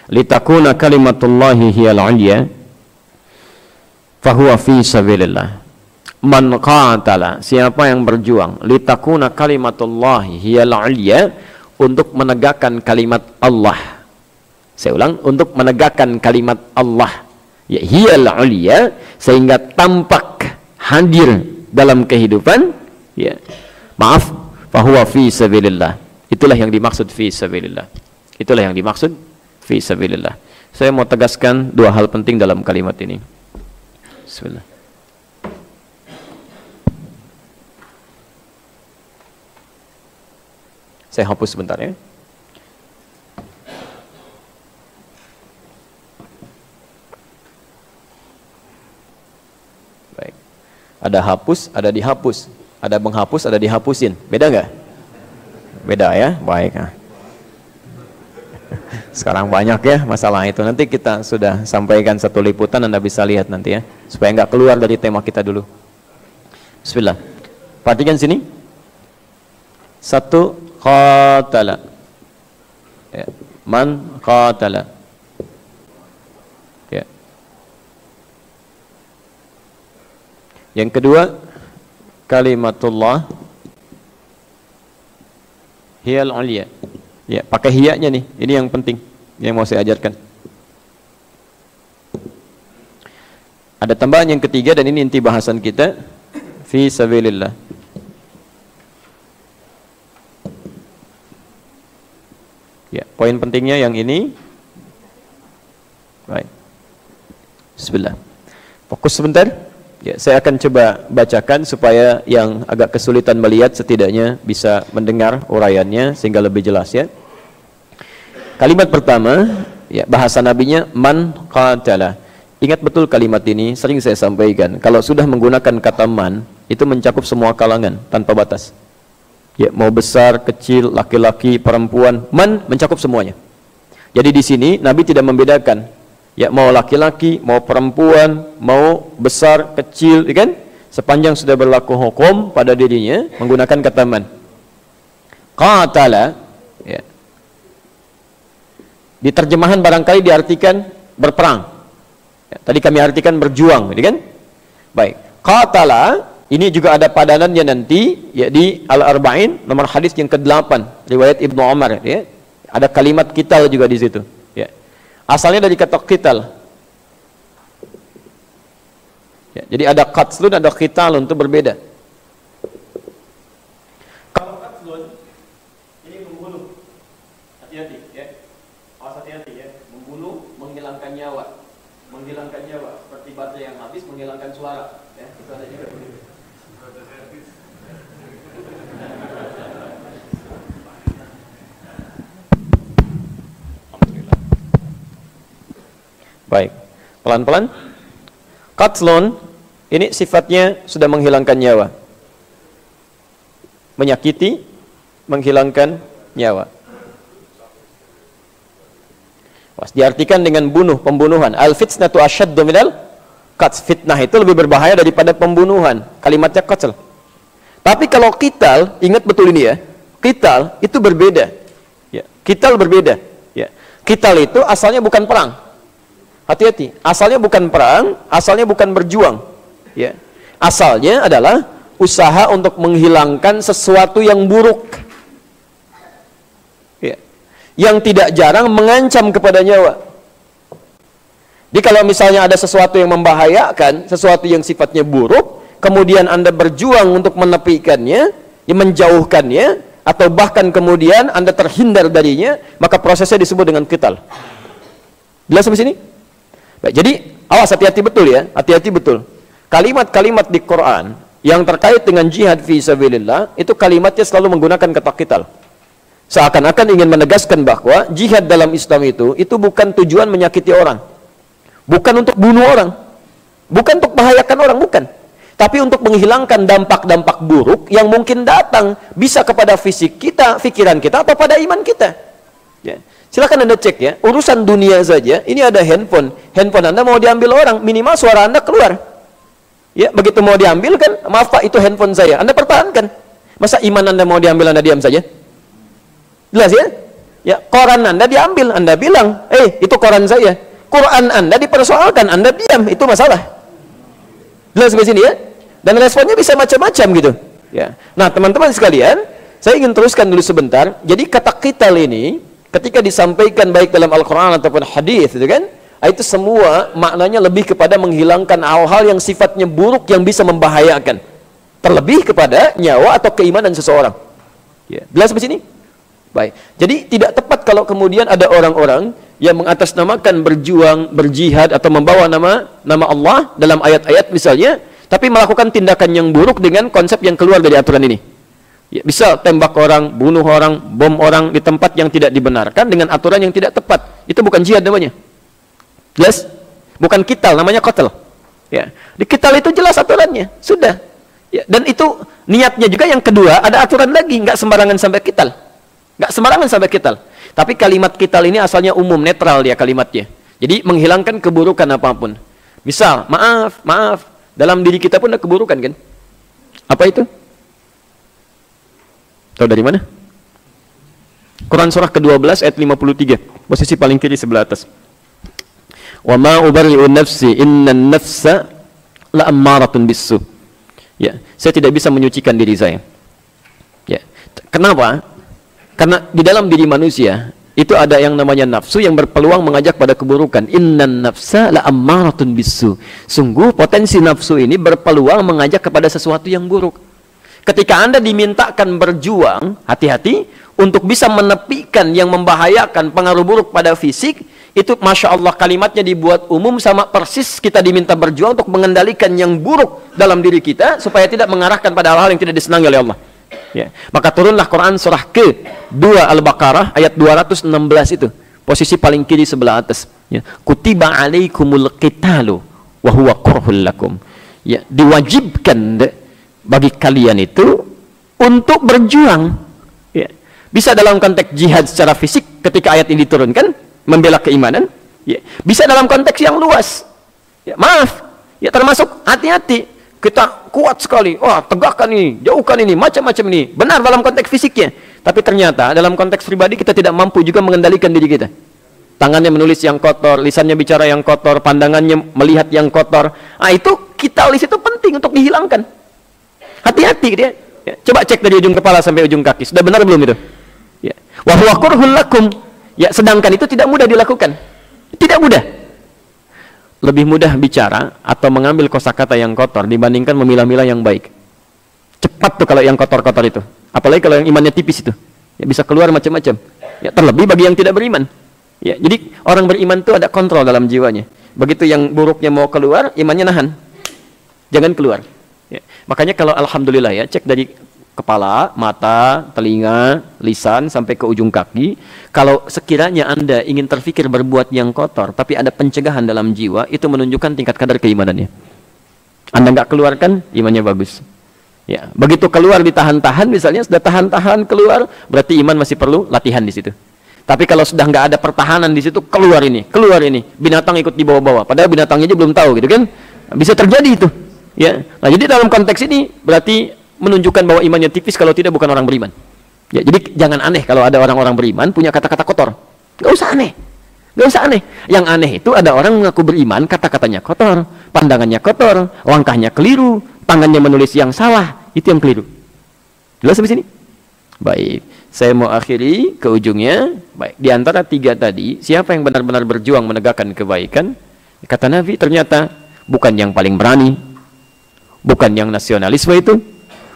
litakuna kalimatullahi hiyal 'ulya fahuwa fi sabilillah. Man qatala, siapa yang berjuang, litakuna kalimatullahi hiyal 'ulya, untuk menegakkan kalimat Allah. Saya ulang, untuk menegakkan kalimat Allah, ya hiyal 'ulya, sehingga tampak hadir dalam kehidupan, ya. Maaf, fahuwa fi sabilillah. Itulah yang dimaksud fi sabilillah. Itulah yang dimaksud fi sabilillah. Saya mau tegaskan dua hal penting dalam kalimat ini. Bismillah. Saya hapus sebentar ya. Baik. Ada hapus, ada dihapus. Ada menghapus, ada dihapusin. Beda nggak? Beda ya? Baik. Sekarang banyak ya masalah itu. Nanti kita sudah sampaikan satu liputan, Anda bisa lihat nanti ya. Supaya nggak keluar dari tema kita dulu. Bismillah. Perhatikan sini. Satu, qatala, ya. Man qatala, ya. Yang kedua, kalimatullah hiyal 'ulya, ya. Pakai hiyanya nih, ini yang penting yang mau saya ajarkan. Ada tambahan yang ketiga dan ini inti bahasan kita, fi sabilillah. Ya, poin pentingnya yang ini. Baik. Bismillah. Fokus sebentar. Ya, saya akan coba bacakan supaya yang agak kesulitan melihat setidaknya bisa mendengar uraiannya sehingga lebih jelas ya. Kalimat pertama, ya, bahasa nabinya man qatala. Ingat betul kalimat ini, sering saya sampaikan. Kalau sudah menggunakan kata man, itu mencakup semua kalangan tanpa batas. Ya, mau besar, kecil, laki-laki, perempuan, man mencakup semuanya. Jadi di sini Nabi tidak membedakan, ya mau laki-laki, mau perempuan, mau besar, kecil, ya kan? Sepanjang sudah berlaku hukum pada dirinya menggunakan kata man. Qatala, ya. Di terjemahan barangkali diartikan berperang. Ya, tadi kami artikan berjuang, ya kan? Baik. Qatala ini juga ada padanannya nanti ya di Al-Arba'in nomor hadis yang ke-8 riwayat Ibnu Umar ya. Ada kalimat qital juga di situ ya. Asalnya dari kata qital. Ya, jadi ada qatlun, ada qitalun, itu berbeda. Kalau qatlun ini membunuh. Hati-hati ya. Awas hati-hati ya. Membunuh, menghilangkan nyawa. Menghilangkan nyawa seperti baterai yang habis menghilangkan suara ya. Itu ada juga. Baik, pelan-pelan. Qatlun ini sifatnya sudah menghilangkan nyawa, menyakiti, menghilangkan nyawa. Diartikan dengan bunuh, pembunuhan. Al-fitnatu asyaddu minal qatl. Fitnah itu lebih berbahaya daripada pembunuhan. Kalimatnya qatl. Tapi kalau qital, ingat betul ini ya. Qital itu berbeda. Ya, qital berbeda. Ya. Qital itu asalnya bukan perang. Hati-hati, asalnya bukan perang, asalnya bukan berjuang. Ya. Asalnya adalah usaha untuk menghilangkan sesuatu yang buruk. Ya. Yang tidak jarang mengancam kepada nyawa. Jadi kalau misalnya ada sesuatu yang membahayakan, sesuatu yang sifatnya buruk, kemudian Anda berjuang untuk menepikannya, ya, menjauhkannya, atau bahkan kemudian Anda terhindar darinya, maka prosesnya disebut dengan qital. Jelas sampai sini? Baik, jadi awas, hati-hati betul ya, hati-hati betul. Kalimat-kalimat di Quran yang terkait dengan jihad fi sabilillah itu kalimatnya selalu menggunakan kata qital. Seakan-akan ingin menegaskan bahwa jihad dalam Islam itu bukan tujuan menyakiti orang, bukan untuk bunuh orang, bukan untuk membahayakan orang, bukan. Tapi untuk menghilangkan dampak-dampak buruk yang mungkin datang bisa kepada fisik kita, pikiran kita, atau pada iman kita. Ya. Silakan Anda cek ya, urusan dunia saja, ini ada handphone. Handphone Anda mau diambil orang, minimal suara Anda keluar. Ya, begitu mau diambil kan, maaf Pak, itu handphone saya. Anda pertahankan. Masa iman Anda mau diambil, Anda diam saja? Jelas ya? Ya, koran Anda diambil, Anda bilang, itu koran saya. Quran Anda dipersoalkan, Anda diam, itu masalah. Jelas di sini ya? Dan responnya bisa macam-macam gitu. Ya. Nah, teman-teman sekalian, saya ingin teruskan dulu sebentar. Jadi kata qital ini ketika disampaikan baik dalam Al-Quran ataupun hadis, itu kan, itu semua maknanya lebih kepada menghilangkan hal-hal yang sifatnya buruk yang bisa membahayakan, terlebih kepada nyawa atau keimanan seseorang. Ya. Jelas di sini? Baik. Jadi tidak tepat kalau kemudian ada orang-orang yang mengatasnamakan berjuang, berjihad atau membawa nama Allah dalam ayat-ayat misalnya, tapi melakukan tindakan yang buruk dengan konsep yang keluar dari aturan ini. Ya, bisa tembak orang, bunuh orang, bom orang di tempat yang tidak dibenarkan dengan aturan yang tidak tepat. Itu bukan jihad namanya. Jelas? Bukan qital, namanya qatl. Ya. Di qital itu jelas aturannya, sudah. Ya, dan itu niatnya juga yang kedua, ada aturan lagi, nggak sembarangan sampai qital. Nggak sembarangan sampai qital. Tapi kalimat qital ini asalnya umum, netral dia kalimatnya. Jadi menghilangkan keburukan apapun. Misal, maaf, dalam diri kita pun ada keburukan kan? Apa itu? Tahu dari mana? Quran surah ke-12 ayat 53, posisi paling kiri sebelah atas. Wa ma ubarri'u nafsi innan nafsa la'ammaratun bisu. Ya, saya tidak bisa menyucikan diri saya. Ya. Kenapa? Karena di dalam diri manusia itu ada yang namanya nafsu yang berpeluang mengajak pada keburukan. Innan nafsa la'ammaratun bisu. Sungguh potensi nafsu ini berpeluang mengajak kepada sesuatu yang buruk. Ketika Anda dimintakan berjuang, hati-hati untuk bisa menepikan yang membahayakan pengaruh buruk pada fisik, itu Masya Allah kalimatnya dibuat umum sama persis kita diminta berjuang untuk mengendalikan yang buruk dalam diri kita supaya tidak mengarahkan pada hal-hal yang tidak disenangi oleh Allah. Ya. Maka turunlah Quran surah ke-2 Al-Baqarah ayat 216 itu, posisi paling kiri sebelah atas. Ya. Kutiba alaikumul qitalu wa huwa kurhul lakum. Ya, diwajibkan bagi kalian itu untuk berjuang. Ya. Bisa dalam konteks jihad secara fisik ketika ayat ini diturunkan, membela keimanan. Ya. Bisa dalam konteks yang luas. Ya, maaf, ya termasuk hati-hati. Kita kuat sekali, wah tegakkan ini, jauhkan ini, macam-macam ini. Benar dalam konteks fisiknya. Tapi ternyata dalam konteks pribadi kita tidak mampu juga mengendalikan diri kita. Tangannya menulis yang kotor, lisannya bicara yang kotor, pandangannya melihat yang kotor. Ah, itu qitalis itu penting untuk dihilangkan. Hati-hati dia. Ya, coba cek dari ujung kepala sampai ujung kaki. Sudah benar belum itu? Ya. Wa huwa kurhul lakum. Ya, sedangkan itu tidak mudah dilakukan. Tidak mudah. Lebih mudah bicara atau mengambil kosakata yang kotor dibandingkan memilah-milah yang baik. Cepat tuh kalau yang kotor-kotor itu. Apalagi kalau yang imannya tipis itu. Ya, bisa keluar macam-macam. Ya, terlebih bagi yang tidak beriman. Ya, jadi orang beriman itu ada kontrol dalam jiwanya. Begitu yang buruknya mau keluar, imannya nahan. Jangan keluar. Ya. Makanya kalau alhamdulillah ya, cek dari kepala, mata, telinga, lisan sampai ke ujung kaki. Kalau sekiranya Anda ingin terfikir berbuat yang kotor, tapi ada pencegahan dalam jiwa, itu menunjukkan tingkat kadar keimanannya. Anda nggak keluarkan, imannya bagus. Ya, begitu keluar ditahan-tahan, misalnya sudah tahan-tahan keluar, berarti iman masih perlu latihan di situ. Tapi kalau sudah nggak ada pertahanan di situ, keluar ini, binatang ikut dibawa-bawa. Padahal binatangnya aja belum tahu, gitu kan? Bisa terjadi itu. Ya, nah jadi dalam konteks ini berarti menunjukkan bahwa imannya tipis, kalau tidak bukan orang beriman. Ya, jadi jangan aneh kalau ada orang-orang beriman punya kata-kata kotor. Gak usah aneh, gak usah aneh. Yang aneh itu ada orang mengaku beriman, kata-katanya kotor, pandangannya kotor, langkahnya keliru, tangannya menulis yang salah, itu yang keliru. Jelas sampai sini? Baik, saya mau akhiri ke ujungnya. Baik, di antara tiga tadi, siapa yang benar-benar berjuang menegakkan kebaikan? Kata Nabi, ternyata bukan yang paling berani, bukan yang nasionalisme itu,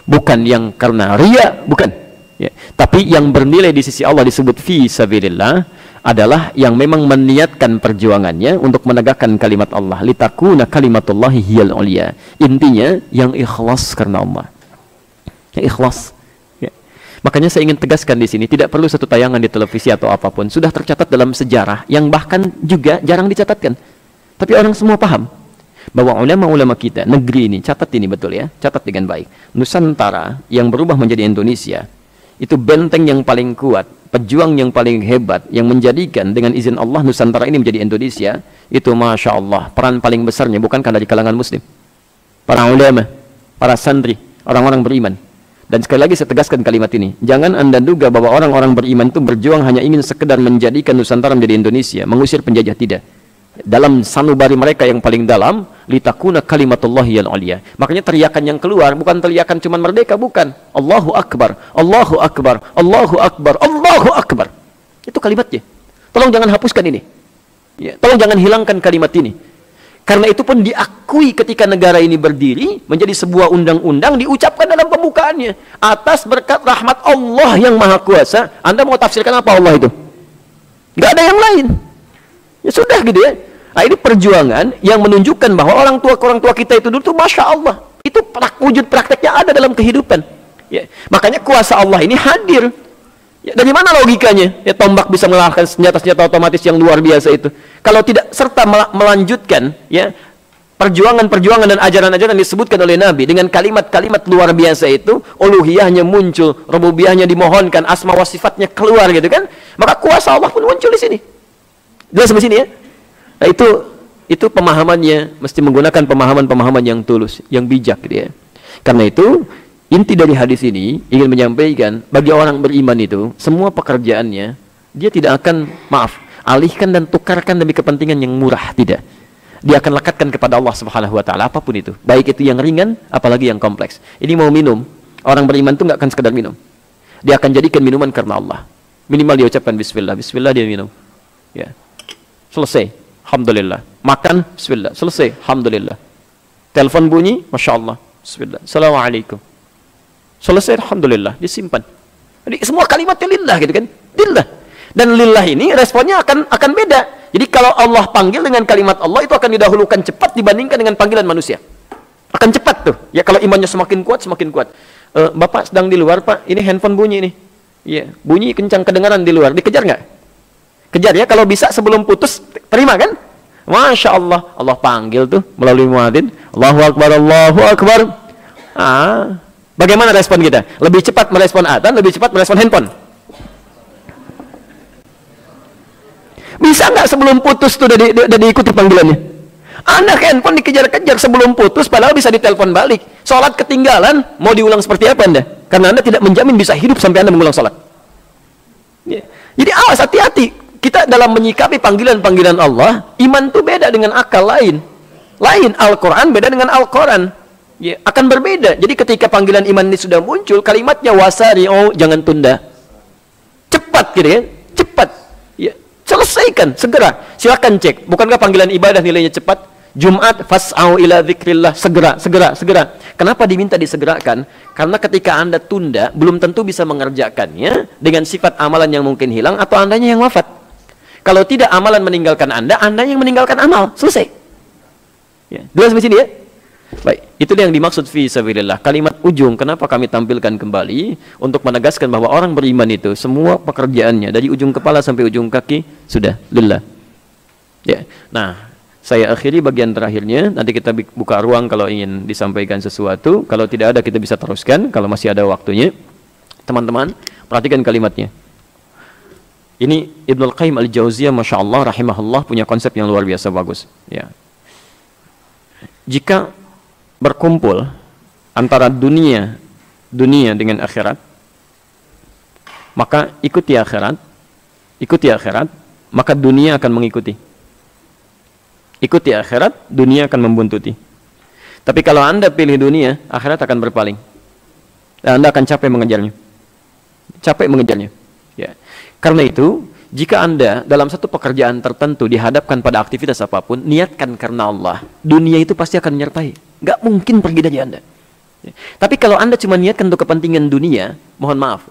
bukan yang karena ria, bukan. Ya. Tapi yang bernilai di sisi Allah disebut fi sabilillah adalah yang memang meniatkan perjuangannya untuk menegakkan kalimat Allah. Litakuna kalimatullahi hiyal ulia. Intinya yang ikhlas karena Allah. Yang ikhlas. Ya. Makanya saya ingin tegaskan di sini, tidak perlu satu tayangan di televisi atau apapun. Sudah tercatat dalam sejarah yang bahkan juga jarang dicatatkan. Tapi orang semua paham bahwa ulama-ulama kita, negeri ini, catat ini betul ya, catat dengan baik. Nusantara yang berubah menjadi Indonesia, itu benteng yang paling kuat, pejuang yang paling hebat, yang menjadikan dengan izin Allah Nusantara ini menjadi Indonesia, itu Masya Allah, peran paling besarnya bukankah dari kalangan muslim, para ulama, para santri, orang-orang beriman. Dan sekali lagi saya tegaskan kalimat ini, jangan anda duga bahwa orang-orang beriman itu berjuang hanya ingin sekedar menjadikan Nusantara menjadi Indonesia, mengusir penjajah, tidak. Dalam sanubari mereka yang paling dalam, litakuna kalimatullahi al-ulya. Makanya teriakan yang keluar bukan teriakan cuman merdeka, bukan. Allahu Akbar, Allahu Akbar, Allahu Akbar, Allahu Akbar. Itu kalimatnya. Tolong jangan hapuskan ini. Ya, tolong jangan hilangkan kalimat ini. Karena itu pun diakui ketika negara ini berdiri menjadi sebuah undang-undang, diucapkan dalam pembukaannya. Atas berkat rahmat Allah yang Maha Kuasa. Anda mau tafsirkan apa Allah itu? Nggak ada yang lain. Ya sudah gitu ya. Nah, ini perjuangan yang menunjukkan bahwa orang tua kita itu dulu tuh Masya Allah. Itu wujud prakteknya ada dalam kehidupan. Ya. Makanya kuasa Allah ini hadir. Ya, dari mana logikanya? Ya, tombak bisa mengalahkan senjata-senjata otomatis yang luar biasa itu. Kalau tidak serta melanjutkan ya perjuangan-perjuangan dan ajaran-ajaran disebutkan oleh Nabi dengan kalimat-kalimat luar biasa itu, uluhiyahnya muncul, rububiyahnya dimohonkan, asma wa sifatnya keluar gitu kan, maka kuasa Allah pun muncul di sini. Jelas sampai sini ya? Nah, itu pemahamannya mesti menggunakan pemahaman-pemahaman yang tulus, yang bijak gitu ya. Karena itu inti dari hadis ini ingin menyampaikan bagi orang beriman itu semua pekerjaannya dia tidak akan alihkan dan tukarkan demi kepentingan yang murah, tidak. Dia akan lekatkan kepada Allah Subhanahu wa taala apapun itu. Baik itu yang ringan apalagi yang kompleks. Ini mau minum, orang beriman itu nggak akan sekedar minum. Dia akan jadikan minuman karena Allah. Minimal dia ucapkan bismillah, bismillah dia minum. Ya. Selesai, alhamdulillah. Makan, bismillah. Selesai, alhamdulillah. Telepon bunyi, Masya Allah, bismillah. Assalamualaikum. Selesai, alhamdulillah, disimpan. Jadi semua kalimatnya lillah gitu kan, lillah. Dan lillah ini responnya akan beda. Jadi kalau Allah panggil dengan kalimat Allah itu akan didahulukan cepat dibandingkan dengan panggilan manusia. Akan cepat tuh. Ya kalau imannya semakin kuat, semakin kuat. Bapak sedang di luar Pak, ini handphone bunyi nih. Iya, bunyi kencang kedengaran di luar. Dikejar nggak? Kejar ya, kalau bisa sebelum putus terima kan? Masya Allah, Allah panggil tuh melalui muadzin. Allahu Akbar, Allahu Akbar. Bagaimana respon kita? Lebih cepat merespon adzan, lebih cepat merespon handphone. Bisa nggak sebelum putus tuh udah diikuti panggilannya? Anak handphone dikejar-kejar sebelum putus, padahal bisa ditelepon balik. Sholat ketinggalan, mau diulang seperti apa Anda? Karena Anda tidak menjamin bisa hidup sampai Anda mengulang sholat. Ya. Jadi awas, hati-hati. Kita dalam menyikapi panggilan-panggilan Allah, iman itu beda dengan akal lain. Al-Quran beda dengan Al-Quran. Ya, akan berbeda. Jadi ketika panggilan iman ini sudah muncul, kalimatnya wasari'u, jangan tunda. Cepat gitu ya, cepat. Ya, selesaikan, segera. Silakan cek. Bukankah panggilan ibadah nilainya cepat? Jumat, fas'au ila dzikrillah, segera. Kenapa diminta disegerakan? Karena ketika Anda tunda, belum tentu bisa mengerjakannya dengan sifat amalan yang mungkin hilang atau Andanya yang wafat. Kalau tidak amalan meninggalkan Anda yang meninggalkan amal. Selesai. Ya. Dua sampai sini ya. Baik, itu yang dimaksud fi sabilillah. Kalimat ujung kenapa kami tampilkan kembali untuk menegaskan bahwa orang beriman itu semua pekerjaannya dari ujung kepala sampai ujung kaki sudah lillah. Ya. Nah, saya akhiri bagian terakhirnya. Nanti kita buka ruang kalau ingin disampaikan sesuatu. Kalau tidak ada kita bisa teruskan kalau masih ada waktunya. Teman-teman, perhatikan kalimatnya. Ini Ibnul Qayyim Al-Jauziyah, Masya Allah, rahimahullah, punya konsep yang luar biasa bagus. Ya. Jika berkumpul antara dunia dengan akhirat, maka ikuti akhirat, maka dunia akan mengikuti. Ikuti akhirat, dunia akan membuntuti. Tapi kalau Anda pilih dunia, akhirat akan berpaling. Dan Anda akan capek mengejarnya. Ya. Karena itu, jika Anda dalam satu pekerjaan tertentu dihadapkan pada aktivitas apapun, niatkan karena Allah. Dunia itu pasti akan menyertai. Nggak mungkin pergi dari Anda. Ya. Tapi kalau Anda cuma niatkan untuk kepentingan dunia, mohon maaf,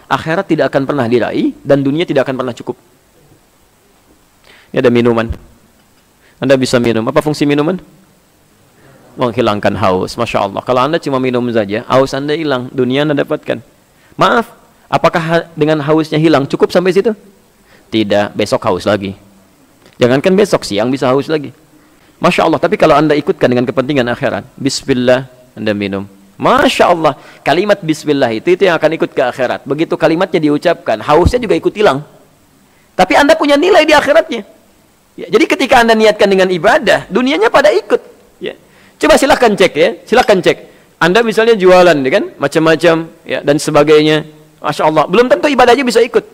akhirat tidak akan pernah diraih dan dunia tidak akan pernah cukup. Ini ada minuman. Anda bisa minum. Apa fungsi minuman? Menghilangkan haus. Masya Allah. Kalau Anda cuma minum saja, haus Anda hilang, dunia Anda dapatkan. Maaf, apakah dengan hausnya hilang cukup sampai situ? Tidak, besok haus lagi. Jangankan besok, siang bisa haus lagi. Masya Allah. Tapi kalau Anda ikutkan dengan kepentingan akhirat, bismillah, Anda minum. Masya Allah, kalimat bismillah itu yang akan ikut ke akhirat. Begitu kalimatnya diucapkan, hausnya juga ikut hilang. Tapi Anda punya nilai di akhiratnya. Ya, jadi ketika Anda niatkan dengan ibadah, dunianya pada ikut. Ya. Coba silahkan cek ya, silahkan cek. Anda misalnya jualan, ya kan, macam-macam, ya, dan sebagainya. Masya Allah, belum tentu ibadahnya bisa ikut.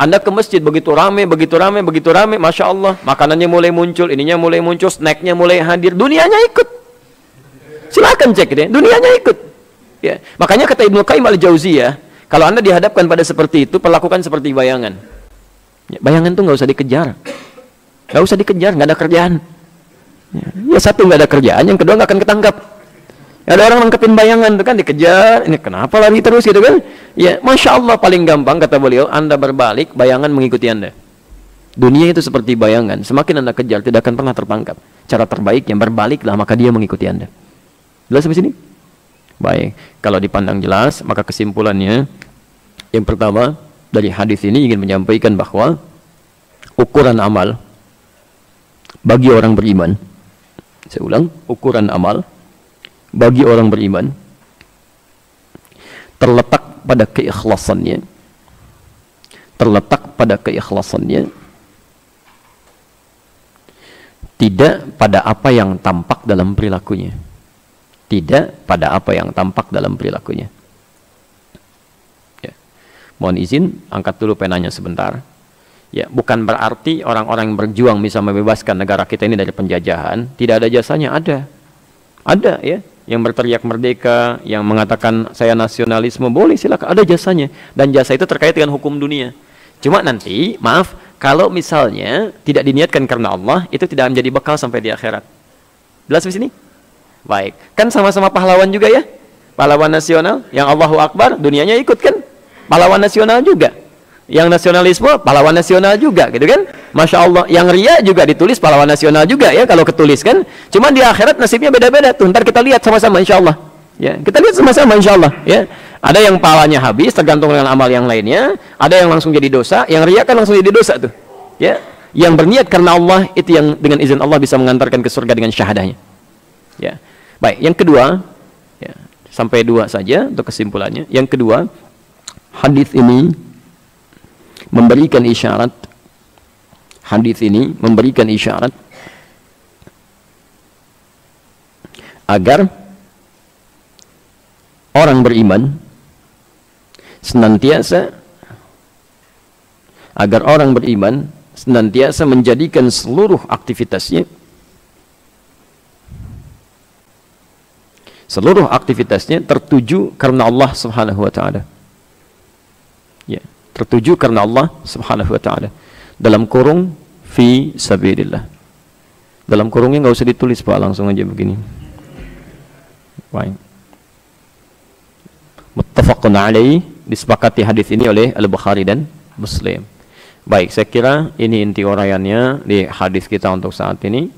Anda ke masjid begitu rame, Masya Allah, makanannya mulai muncul, ininya mulai muncul, snacknya mulai hadir, dunianya ikut. Silahkan cek deh, dunianya ikut. Ya. Makanya kata Ibnu Qayyim al-Jauziyah, kalau Anda dihadapkan pada seperti itu, perlakukan seperti bayangan. Ya, bayangan itu nggak usah dikejar, nggak usah dikejar, nggak ada kerjaan. Ya satu nggak ada kerjaan, yang kedua nggak akan ketangkap. Ada orang nangkepin bayangan itu kan dikejar, ini kenapa lari terus gitu kan? Ya, Masya Allah paling gampang kata beliau, Anda berbalik, bayangan mengikuti Anda. Dunia itu seperti bayangan, semakin Anda kejar tidak akan pernah tertangkap. Cara terbaiknya berbaliklah, maka dia mengikuti Anda. Jelas sampai sini? Baik, kalau dipandang jelas, maka kesimpulannya yang pertama dari hadis ini ingin menyampaikan bahwa ukuran amal bagi orang beriman, saya ulang, ukuran amal bagi orang beriman terletak pada keikhlasannya, terletak pada keikhlasannya, tidak pada apa yang tampak dalam perilakunya. Tidak pada apa yang tampak dalam perilakunya. Ya. Mohon izin, angkat dulu penanya sebentar. Ya, bukan berarti orang-orang yang berjuang bisa membebaskan negara kita ini dari penjajahan. Tidak ada jasanya, ada. Ada ya, yang berteriak merdeka, yang mengatakan saya nasionalisme, boleh silakan, ada jasanya. Dan jasa itu terkait dengan hukum dunia. Cuma nanti, maaf, kalau misalnya tidak diniatkan karena Allah, itu tidak menjadi bekal sampai di akhirat. Jelas di sini? Baik, kan sama-sama pahlawan juga ya, pahlawan nasional, yang Allahu Akbar, dunianya ikut kan, pahlawan nasional juga, yang nasionalisme, pahlawan nasional juga, gitu kan, Masya Allah, yang ria juga ditulis pahlawan nasional juga ya, kalau ketulis kan, cuman di akhirat nasibnya beda-beda tuh, ntar kita lihat sama-sama Insya Allah, ya, kita lihat sama-sama Insya Allah, ya, ada yang pahalanya habis, tergantung dengan amal yang lainnya, ada yang langsung jadi dosa, yang ria kan langsung jadi dosa tuh, ya, yang berniat karena Allah, itu yang dengan izin Allah bisa mengantarkan ke surga dengan syahadahnya, ya. Baik, yang kedua, ya, sampai dua saja untuk kesimpulannya. Yang kedua, hadis ini memberikan isyarat, agar orang beriman senantiasa menjadikan seluruh aktivitasnya tertuju karena Allah Subhanahu wa taala. Ya, tertuju karena Allah Subhanahu wa taala. Dalam kurung fi sabilillah. Dalam kurungnya enggak usah ditulis, Pak, langsung aja begini. Baik. Muttafaqun alaih, disepakati hadis ini oleh Al-Bukhari dan Muslim. Baik, saya kira ini inti uraiannya di hadis kita untuk saat ini.